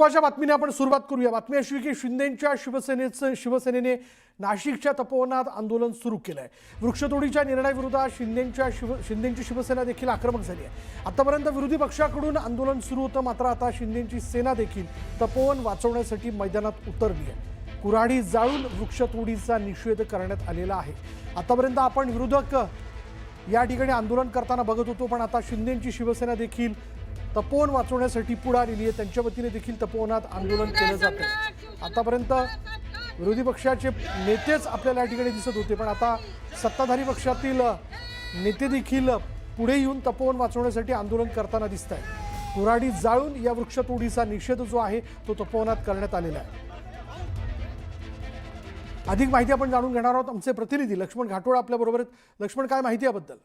महत्त्वाच्या बातमीने आपण सुरुवात करूया। बातमी अशी की शिंदेंच्या शिवसेनेने नाशिकच्या तपोवनात आंदोलन सुरू केलंय। वृक्षतोडीच्या निर्णयाविरोधात शिंदेंची शिवसेना देखील आक्रमक झाली आहे। आतापर्यंत विरोधी पक्षाकडून आंदोलन सुरू होतं, मात्र आता शिंदेंची सेना देखील तपोवन वाचवण्यासाठी मैदानात उतरली आहे। कुऱ्हाडी जाळून वृक्षतोडीचा निषेध करण्यात आलेला आहे। आतापर्यंत आपण विरोधक या ठिकाणी आंदोलन करताना बघत होतो, पण आता शिंदेंची शिवसेना देखील तपोवन वाचवण्यासाठी पुढे आलेली आहे। त्यांच्या वतीने देखील तपोवनात आंदोलन केलं जात आहे। आतापर्यंत विरोधी पक्षाचे नेतेच आपल्याला या ठिकाणी दिसत होते, पण आता सत्ताधारी पक्षातील नेते देखील पुढे येऊन तपोवन वाचवण्यासाठी आंदोलन करताना दिसत आहे। कुऱ्हाडी जाळून या वृक्षतोडीचा निषेध जो आहे तो तपोवनात करण्यात आलेला आहे। अधिक माहिती आपण जाणून घेणार आहोत। आमचे प्रतिनिधी लक्ष्मण घाटोळ आपल्या बरोबर आहेत। लक्ष्मण, काय माहिती याबद्दल?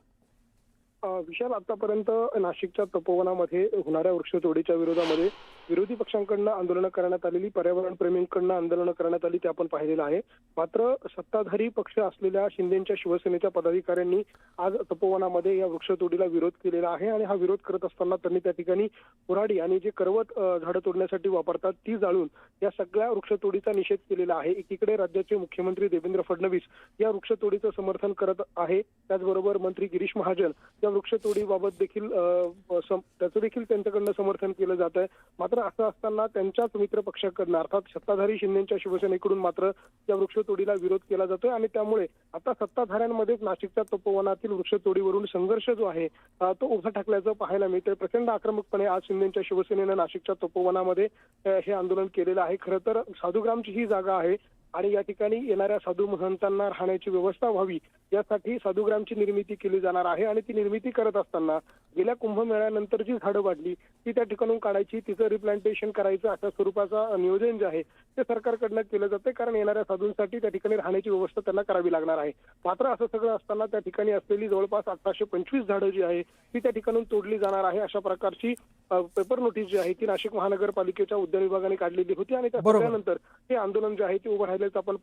विशाल, आतापर्यंत नाशिकच्या तपोवनामध्ये होणाऱ्या वृक्षतोडीच्या विरोधामध्ये विरोधी पक्षांकडून आंदोलनं करण्यात आलेली, पर्यावरण प्रेमींकडून आंदोलनं करण्यात आली, ते आपण पाहिलेलं आहे। मात्र सत्ताधारी पक्ष असलेल्या शिंदेंच्या शिवसेनेच्या पदाधिकाऱ्यांनी आज तपोवनामध्ये या वृक्षतोडीला विरोध केलेला आहे आणि हा विरोध करत असताना त्यांनी त्या ठिकाणी कुऱ्हाडी आणि जे करवत झाडं तोडण्यासाठी वापरतात ती जाळून या सगळ्या वृक्षतोडीचा निषेध केलेला आहे। एकीकडे राज्याचे मुख्यमंत्री देवेंद्र फडणवीस या वृक्षतोडीचं समर्थन करत आहे, त्याचबरोबर मंत्री गिरीश महाजन या वृक्षतोडीबाबत देखील त्याचं देखील त्यांच्याकडनं समर्थन केलं जात आहे। मात्र असं असताना त्यांच्याच मित्र पक्षाकडनं अर्थात सत्ताधारी शिंदेंच्या शिवसेनेकडून मात्र या वृक्षतोडीला विरोध केला जातोय आणि त्यामुळे आता सत्ताधाऱ्यांमध्येच नाशिकच्या तपोवनातील वृक्षतोडीवरून संघर्ष जो आहे तो उभा ठाकल्याचं पाहायला मिळतंय। प्रचंड आक्रमकपणे आज शिंदेंच्या शिवसेनेनं नाशिकच्या तपोवनामध्ये हे आंदोलन केलेलं आहे। खरं तर साधुग्रामची ही जागा आहे आणि या ठिकाणी येणाऱ्या साधू महंतांना राहण्याची व्यवस्था व्हावी यासाठी साधुग्रामची निर्मिती केली जाणार आहे आणि ती निर्मिती करत असताना गेल्या कुंभमेळ्यानंतर जी झाडं वाढली ती त्या ठिकाणून काढायची, तिचं रिप्लांटेशन करायचं, अशा स्वरूपाचं नियोजन जे आहे ते सरकारकडनं केलं जाते, कारण येणाऱ्या साधूंसाठी त्या ठिकाणी राहण्याची व्यवस्था त्यांना करावी लागणार आहे। मात्र असं सगळं असताना त्या ठिकाणी असलेली जवळपास 1825 झाडं जी आहे ती त्या ठिकाणून तोडली जाणार आहे, अशा प्रकारची पेपर नोटीस जी आहे ती नाशिक महानगरपालिकेच्या उद्यान विभागाने काढलेली होती आणि त्यानंतर हे आंदोलन जे आहे ते उभं राहिल्याचं आपण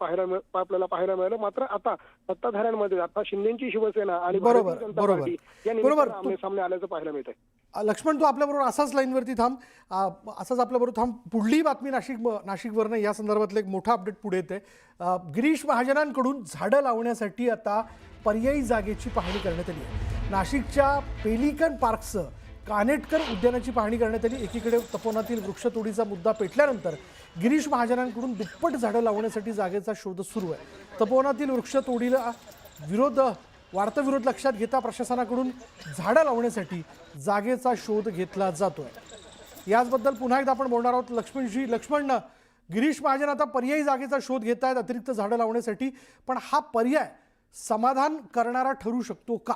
आपल्याला पाहायला मिळालं। मात्र आता सत्ताधाऱ्यांमध्ये आता शिंदेंची शिवसेना आणि भारतीय जनता पार्टी या निमित्तानं आमने सामने आल्याचं पाहायला मिळत आहे। लक्ष्मण, तू आपल्याबरोबर असाच लाईनवरती थांब, असाच आपल्याबरोबर थांब। पुढली बातमी नाशिकवरनं या संदर्भातलं एक मोठा अपडेट पुढे येते। गिरीश महाजनांकडून झाडं लावण्यासाठी आता पर्यायी जागेची पाहणी करण्यात आली आहे। नाशिकच्या पेलिकन पार्कसह कानेटकर उद्यानाची पाहणी करण्यात आली। एकीकडे तपोवनातील वृक्षतोडीचा मुद्दा पेटल्यानंतर गिरीश महाजनांकडून दुप्पट झाडं लावण्यासाठी जागेचा शोध सुरू आहे। तपोवनातील वृक्षतोडीला वाढता विरोध लक्षात घेता प्रशासनाकडून झाडं लावण्यासाठी जागेचा शोध घेतला जातोय। याचबद्दल पुन्हा एकदा आपण बोलणार आहोत लक्ष्मणजी। लक्ष्मण, गिरीश महाजन आता पर्यायी जागेचा शोध घेत आहेत अतिरिक्त झाडं लावण्यासाठी, पण हा पर्याय समाधान करणारा ठरू शकतो का?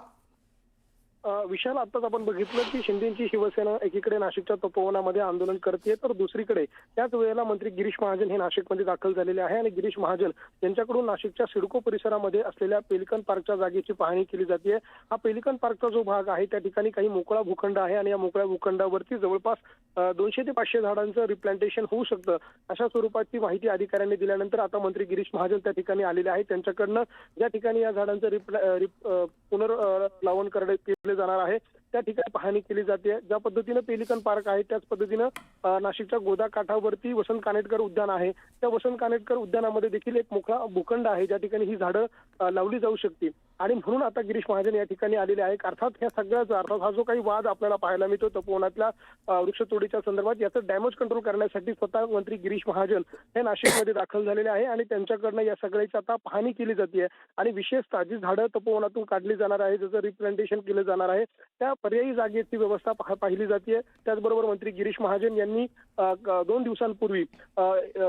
विशाल, आताच आपण बघितलं की शिंदेंची शिवसेना एकीकडे नाशिकच्या तपोवनामध्ये आंदोलन करते, तर दुसरीकडे त्याच वेळेला मंत्री गिरीश महाजन हे नाशिकमध्ये दाखल झालेले आहे आणि गिरीश महाजन यांच्याकडून नाशिकच्या सिडको परिसरामध्ये असलेल्या पेलिकन पार्कच्या जागेची पाहणी केली जाते। हा पेलिकन पार्कचा जो भाग आहे त्या ठिकाणी काही मोकळा भूखंड आहे आणि या मोकळ्या भूखंडावरती जवळपास 200 ते 500 झाडांचं रिप्लांटेशन होऊ शकतं, अशा स्वरूपाची माहिती अधिकाऱ्यांनी दिल्यानंतर आता मंत्री गिरीश महाजन त्या ठिकाणी आलेले आहेत। त्यांच्याकडनं ज्या ठिकाणी या झाडांचं पुनर्लावण केले जाणार आहे त्या ठिकाणी पाहणी केली जाते। ज्या पद्धतीनं पेलिकन पार्क आहे त्याच पद्धतीनं नाशिकच्या गोदा काठावरती वसंत कानेटकर उद्यान आहे, त्या वसंत कानेटकर उद्यानामध्ये देखील एक मोकळा भूखंड आहे ज्या ठिकाणी ही झाडं लावली जाऊ शकतील आणि म्हणून आता गिरीश महाजन या ठिकाणी आलेले आहेत। अर्थात ह्या सगळ्याचा अर्थात हा जो काही वाद आपल्याला पाहायला मिळतो तपोवनातल्या वृक्षतोडीच्या संदर्भात, याचं डॅमेज कंट्रोल करण्यासाठी स्वतः मंत्री गिरीश महाजन हे नाशिकमध्ये दाखल झालेले आहे आणि त्यांच्याकडनं या सगळ्याची आता पाहणी केली जाते आणि विशेषतः जी झाडं तपोवनातून काढली जाणार आहे, ज्याचं रिप्लांटेशन केलं जाणार आहे, त्या पर्यायी जागेची व्यवस्था पाहिली जाते। त्याचबरोबर मंत्री गिरीश महाजन यांनी 2 दिवसांपूर्वी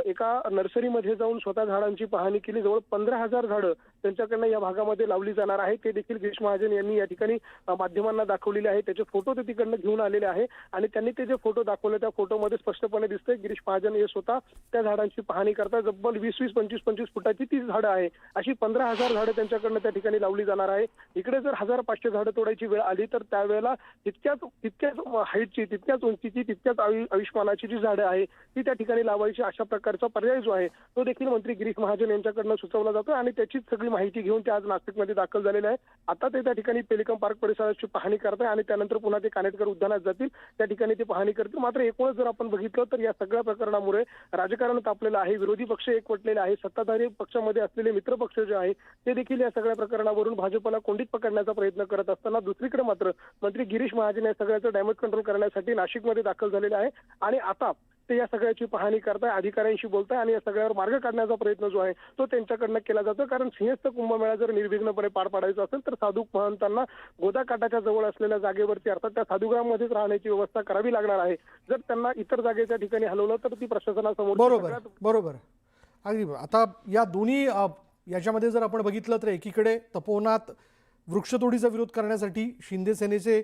एका नर्सरीमध्ये जाऊन स्वतः झाडांची पाहणी केली। जवळ 15,000 झाडं त्यांच्याकडनं या भागामध्ये लावली जाणार आहे, ते देखील गिरीश महाजन यांनी या ठिकाणी माध्यमांना दाखवलेले आहे। त्याचे फोटो ते तिकडनं घेऊन आलेले आहे आणि त्यांनी ते जे फोटो दाखवले त्या फोटोमध्ये स्पष्टपणे दिसतंय गिरीश महाजन हे स्वतः त्या झाडांची पाहणी करतात। जब्बल 20-20, 25-25 फुटाची ती झाडं आहे, अशी 15,000 झाडं त्यांच्याकडनं त्या ठिकाणी लावली जाणार आहे। इकडे जर 1500 झाडं तोडायची वेळ आली तर त्यावेळेला तितक्याच हाईटची, तितक्याच उंचीची, तितक्याच आयुष्मानाची जी झाडं आहे ती त्या ठिकाणी लावायची, अशा प्रकारचा पर्याय जो आहे तो देखील मंत्री गिरीश महाजन यांच्याकडनं सुचवला जातो आणि त्याचीच सगळी माहिती घेऊन ते आज नाशिकमध्ये दाखल झालेले आहे. आता ते त्या ठिकाणी पेलिकम पार्क परिसराची पाहणी करत आहे आणि त्यानंतर पुन्हा ते कानेटकर उद्यानात जातील, त्या ठिकाणी ते पाहणी करतील. मात्र एकूणच जर आपण बघितलं तर या सगळ्या प्रकरणामुळे राजकारण तापलेलं आहे. विरोधी पक्ष एकवटलेले आहे. सत्ताधारी पक्षामध्ये असलेले मित्र पक्ष जे आहे ते देखील या सगळ्या प्रकरणावरून भाजपला कोंडीत पकडण्याचा प्रयत्न करत असताना दुसरीकडे मात्र मंत्री गिरीश महाजन या सगळ्याचं डॅमेज कंट्रोल करण्यासाठी नाशिकमध्ये दाखल झालेले आहे आणि आता ते या सगळ्याची पाहणी करताय, अधिकाऱ्यांशी बोलताय आणि या सगळ्यावर मार्ग काढण्याचा प्रयत्न जो आहे तो त्यांच्याकडनं केला जातो. कारण सिंहस्थ कुंभमेळा जर निर्विघ्नपणे पार पाडायचा असेल तर साधू महंतांना गोदाकाठाच्या जवळ असलेल्या जागेवरती अर्थात त्या साधुग्राममध्येच राहण्याची व्यवस्था करावी लागणार आहे. जर त्यांना इतर जागेच्या ठिकाणी हलवलं तर ती प्रशासनासमोर बरोबर. अगदी आता या दोन्ही याच्यामध्ये जर आपण बघितलं तर एकीकडे तपोवनात वृक्षतोडीचा विरोध करण्यासाठी शिंदे सेनेचे